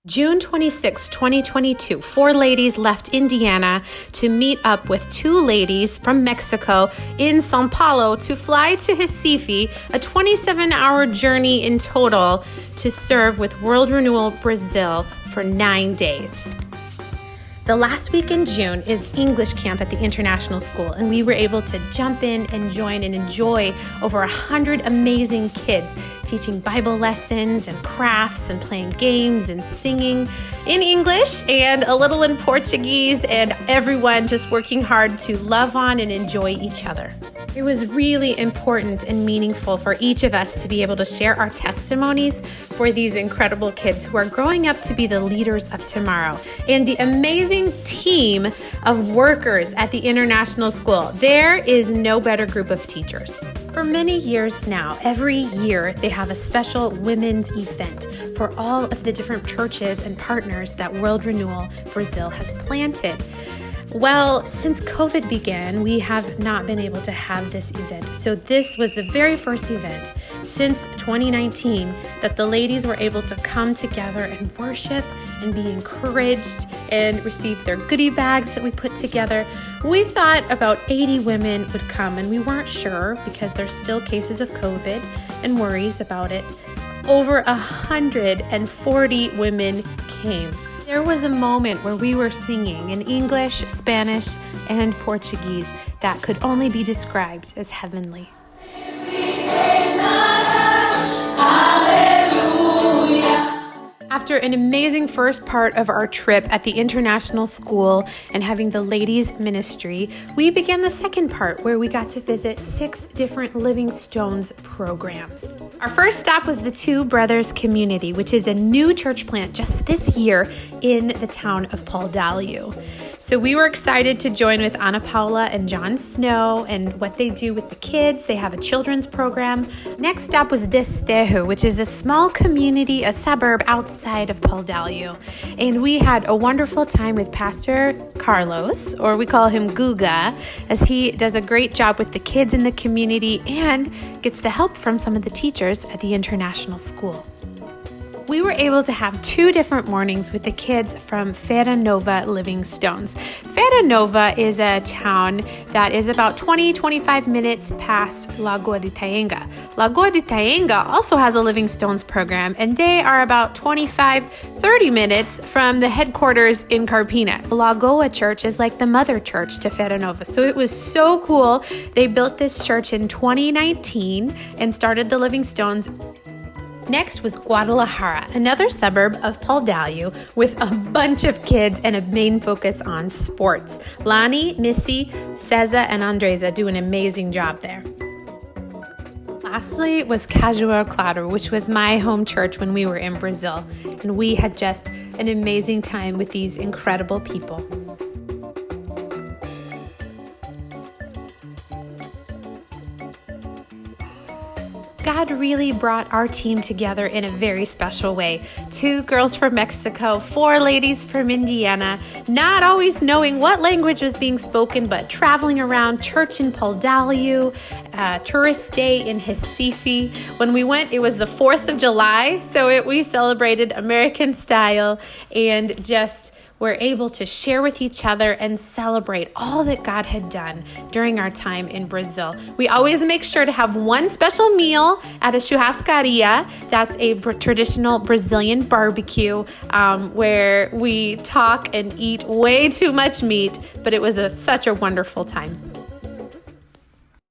June 26, 2022, 4 ladies left Indiana to meet up with 2 ladies from Mexico in São Paulo to fly to Recife, a 27-hour journey in total to serve with World Renewal Brazil for 9 days. The last week in June is English camp at the International School, and we were able to jump in and join and enjoy over 100 amazing kids teaching Bible lessons and crafts and playing games and singing in English and a little in Portuguese, and everyone just working hard to love on and enjoy each other. It was really important and meaningful for each of us to be able to share our testimonies for these incredible kids who are growing up to be the leaders of tomorrow, and the amazing team of workers at the International School. There is no better group of teachers. For many years now, every year they have a special women's event for all of the different churches and partners that World Renewal Brazil has planted. Well, since COVID began, we have not been able to have this event. So this was the very first event since 2019 that the ladies were able to come together and worship and be encouraged and receive their goodie bags that we put together. We thought about 80 women would come, and we weren't sure because there's still cases of COVID and worries about it. Over 140 women came. There was a moment where we were singing in English, Spanish, and Portuguese that could only be described as heavenly. After an amazing first part of our trip at the International School and having the ladies' ministry, we began the second part where we got to visit 6 different Living Stones programs. Our first stop was the Two Brothers Community, which is a new church plant just this year in the town of Pauldalu. So we were excited to join with Ana Paula and John Snow and what they do with the kids. They have a children's program. Next stop was Desterro, which is a small community, a suburb outside of Pauldalu. And we had a wonderful time with Pastor Carlos, or we call him Guga, as he does a great job with the kids in the community and gets the help from some of the teachers at the International School. We were able to have 2 different mornings with the kids from Feira Nova Living Stones. Feira Nova is a town that is about 20-25 minutes past Lagoa de Taenga. Lagoa de Taenga also has a Living Stones program, and they are about 25-30 minutes from the headquarters in Carpinas. Lagoa Church is like the mother church to Feira Nova, so it was so cool. They built this church in 2019 and started the Living Stones. Next was Guadalajara, another suburb of Pauldalu with a bunch of kids and a main focus on sports. Lani, Missy, Ceza, and Andresa do an amazing job there. Lastly was Cajueiro Claro, which was my home church when we were in Brazil, and we had just an amazing time with these incredible people. God really brought our team together in a very special way. 2 girls from Mexico, 4 ladies from Indiana, not always knowing what language was being spoken, but traveling around, church in Pauldalu, tourist day in Recife. When we went, it was the 4th of July, so we celebrated American style and just were able to share with each other and celebrate all that God had done during our time in Brazil. We always make sure to have one special meal at a churrascaria. That's a traditional Brazilian barbecue where we talk and eat way too much meat, but it was such a wonderful time.